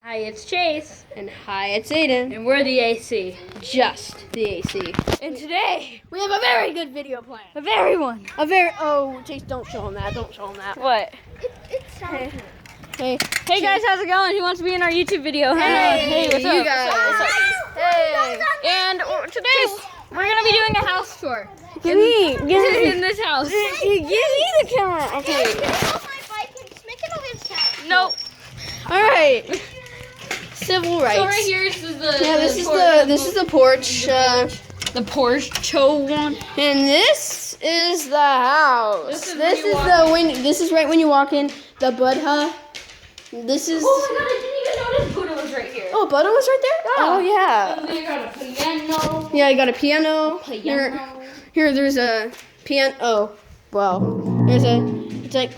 Hi, it's Chase. And hi, it's Aiden. And we're the AC. Just the AC. And today, We have a very good video plan. Oh, Chase, don't show him that. Don't show him that. what? It's Hey. Hey. Hey guys, how's it going? Who wants to be in our YouTube video? Hey, what's you up? guys. What's up? Hey. And today, we're going to be doing a house tour. Give me. In this house. Give me the camera. Okay. Nope. All right. Civil rights. So right here is the This is the porch. the porch one. And this is the house. This is This is right when you walk in. The Buddha. This is. Oh my god, I didn't even notice Buddha was right here. Oh, Buddha was right there. Yeah. Oh yeah. And they got a piano. Yeah, I got a piano. Here, there's a piano. Oh, well, there's a. It's like.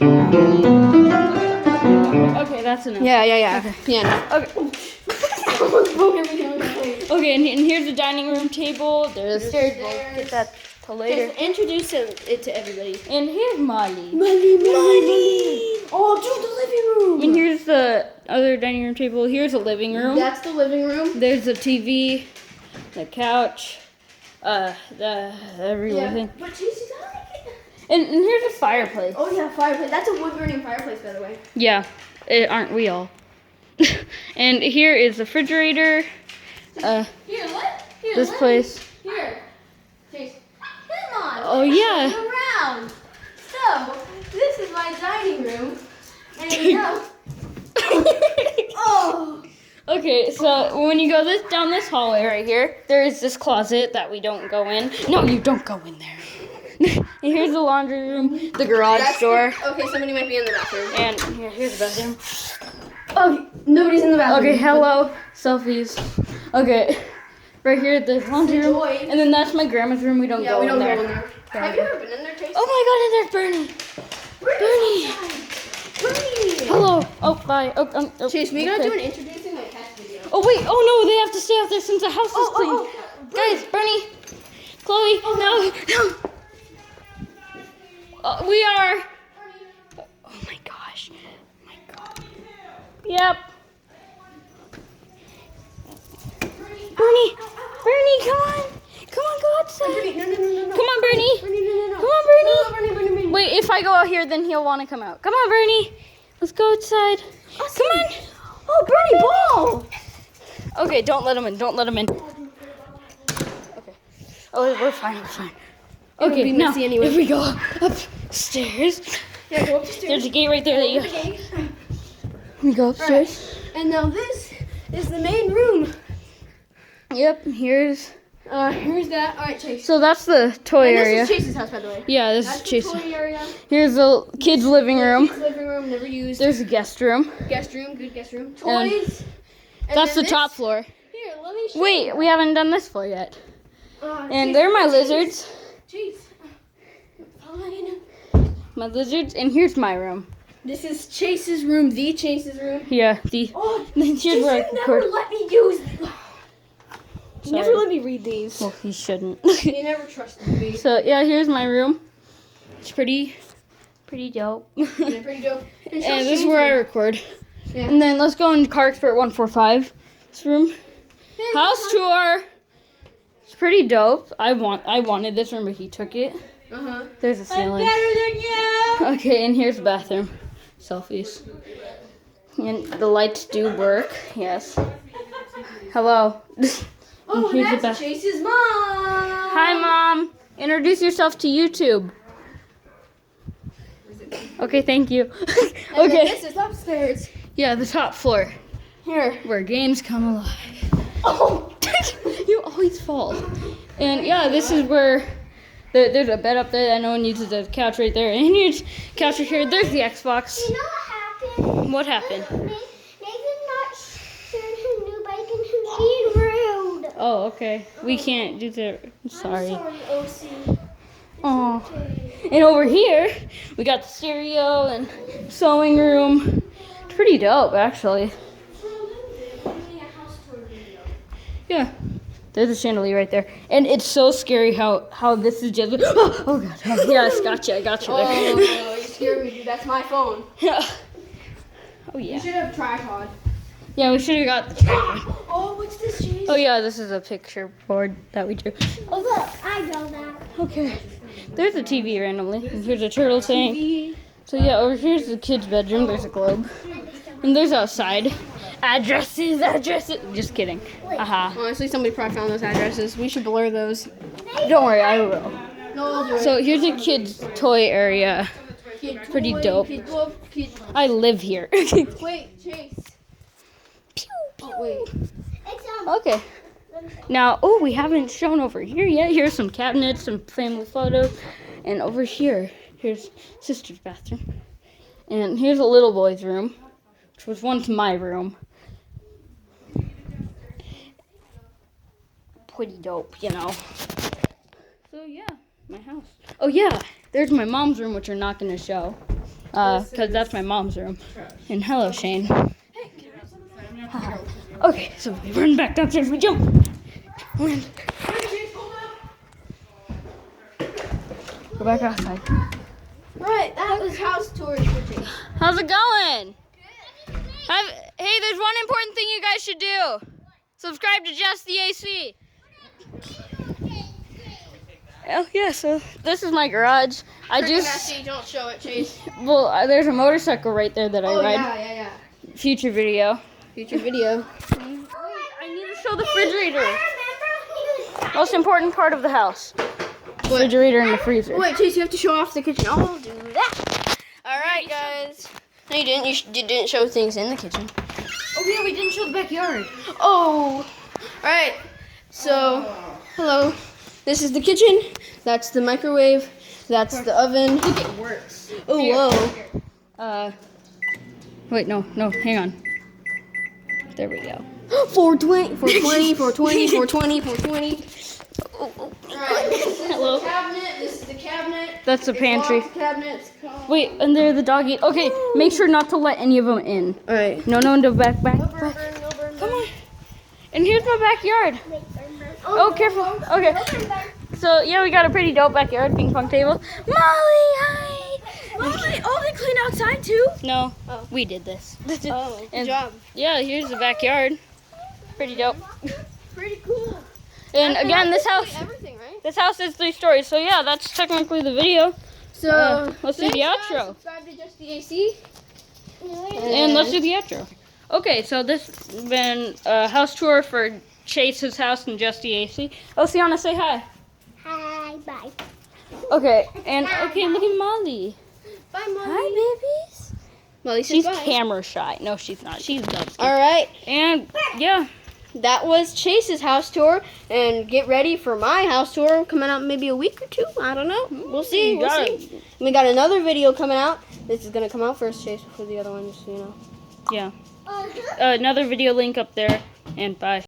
Okay, that's enough. Yeah. Okay. Piano. Okay. Okay, and here's the dining room table. There's stairs. We'll get that till later. Just introduce it to everybody. And here's Molly. Molly. Oh, dude, the living room. And here's the other dining room table. Here's a living room. That's the living room. There's the TV, the couch, the everything. But Chase, you gotta like it. And here's a fireplace. Oh yeah, fireplace. That's a wood-burning fireplace, by the way. Yeah, aren't we all? And here is the refrigerator. Here, what? Here, This place. Here. Chase. Come on. Oh yeah. Around. So, this is my dining room. And oh. Okay, so when you go down this hallway right here, there is this closet that we don't go in. No, you don't go in there. And here's the laundry room, the garage door, Okay, somebody might be in the bathroom. and here's the bathroom. Oh, nobody's in the bathroom. Okay, hello, selfies. Okay, right here, the laundry room, Enjoy. and then that's my grandma's room. We don't Yeah, go we don't in there. go in there. Have you ever been in there, Chase? Oh my God, and there's Bernie. Bernie. Hello. Oh, bye. Oh, Chase, we gotta okay. do an introducing my pet video. Oh wait. Oh no, they have to stay out there since the house is clean. Guys, Bernie, Chloe, no. We are. Oh my gosh. Oh my God. Yep. Bernie, come on. Come on, go outside. No. Come on, Bernie. Bernie, no. Come on, Bernie. No, Bernie. Wait, if I go out here, then he'll want to come out. Come on, Bernie. Let's go outside. Come on. Oh, Bernie, ball. Okay, don't let him in. Okay. Oh, we're fine. It'll Okay, be now, messy anyway. if we go upstairs, Yeah, go upstairs. there's a gate right there that you... We go upstairs. And now this is the main room. Yep, here's... Here's that. All right, Chase. So that's the toy And area. this is Chase's house, by the way. Yeah, this That's is the Chase. toy area. Here's the kids' living room. Kids' living room, never used. There's a guest room. Guest room, good guest room. And Toys. And That's then the top this- floor. Here, let me show Wait, you. we haven't done this floor yet. And Chase, they're my Chase. lizards. Chase. Fine. My lizards, and here's my room. This is Chase's room, the Chase's room. Yeah, the... Oh, Here's Chase, where I you never record. let me use. You Sorry. never let me read these. Well, he shouldn't. You never trusted me. So yeah, here's my room. It's pretty dope. Yeah, pretty dope. And this is where I record. Yeah. And then let's go in Car Expert 145. This room. House tour. It's pretty dope. I wanted this room, but he took it. Uh-huh. There's a ceiling. than you. Okay, and here's the bathroom. Selfies. And the lights do work. Yes. Hello. Oh, Here's the that's bath- Chase's mom. Hi, Mom. Introduce yourself to YouTube. Okay, thank you. And then Okay. this is upstairs. Yeah, the top floor. Here. Where games come alive. Oh. You always fall. And yeah, this is where there's a bed up there that no one uses. There's a couch right there. And here's couch right here. There's the Xbox. You know what happened? What happened? Nathan not shared his new bike and he's being rude. Oh, okay. We can't do that. I'm sorry. I'm sorry, OC. Oh. And over here, we got the stereo and sewing room. It's pretty dope, actually. Yeah. There's a chandelier right there. And it's so scary how this is just... Oh, God. Oh, yes, gotcha. I got you there. Oh, no, you scared me, dude. That's my phone. Yeah. Oh, You yeah. should have a tripod. Yeah, we should have got the tripod. Oh, what's this, Chase? Oh yeah, this is a picture board that we drew. Oh, look, I know that. Okay. There's a TV randomly. And here's a turtle tank. So yeah, over here's the kid's bedroom. There's a globe. And there's outside. Addresses. Just kidding. Haha. Honestly, somebody probably found those addresses. We should blur those. Don't worry, I will. No, I'll do it. So here's a kid's toy area. Pretty dope. I live here. Wait, Chase. Oh, wait. It's Okay. Now, we haven't shown over here yet. Here's some cabinets, some family photos. And over here, here's sister's bathroom. And here's a little boy's room, which was once my room. Pretty dope, you know. So, yeah, my house. Oh, yeah, there's my mom's room, which we're not going to show. Because that's my mom's room. And hello, Shane. Hi. Okay, so we run back downstairs, we jump. Land. Go back outside. Right, that was house tour. How's it going? Hey, there's one important thing you guys should do. Subscribe to JustTheAC. Oh yeah, so this is my garage. Don't show it, Chase. Well, there's a motorcycle right there that I ride. Yeah. Future video. Future video. I need to show the refrigerator. Most important part of the house. Refrigerator and the freezer. Wait, Chase, you have to show off the kitchen. I'll do that. All right, guys. No, you didn't. You didn't show things in the kitchen. Oh yeah, we didn't show the backyard. Oh. All right. So, hello. This is the kitchen. That's the microwave. That's the oven. Look, it works. Oh, whoa. Wait, no, hang on. There we go. 420, 420, 420, 420, 420. Hello. This is the cabinet. That's the pantry. Cabinets. Wait, and there the doggy. Okay, make sure not to let any of them in. All right. No, back. Come Come on. And here's my backyard. Oh, careful. Okay. So yeah, we got a pretty dope backyard ping pong table. Molly, hi. Molly, they cleaned outside too? No, we did this. Oh, good And job. yeah, here's the backyard. Pretty dope. Pretty cool. And again, this house. Everything, right? This house is 3 stories. So yeah, that's technically the video. So Let's do the outro. Subscribe to JustTheAC. And let's do the outro. Okay, so this has been a house tour for Chase's house and JustTheAC. Oceana, say hi. Hi, bye. Okay, and okay, look at Molly. Bye, Molly. Hi, babies. Molly says She's bye. camera shy. No, she's not. She's dubs. All right. And yeah, That was Chase's house tour, and get ready for my house tour coming out in maybe a week or 2. I don't know. We'll see. We'll see. We got another video coming out. This is gonna come out first, Chase, before the other one, just so you know. yeah. Another video link up there, and bye.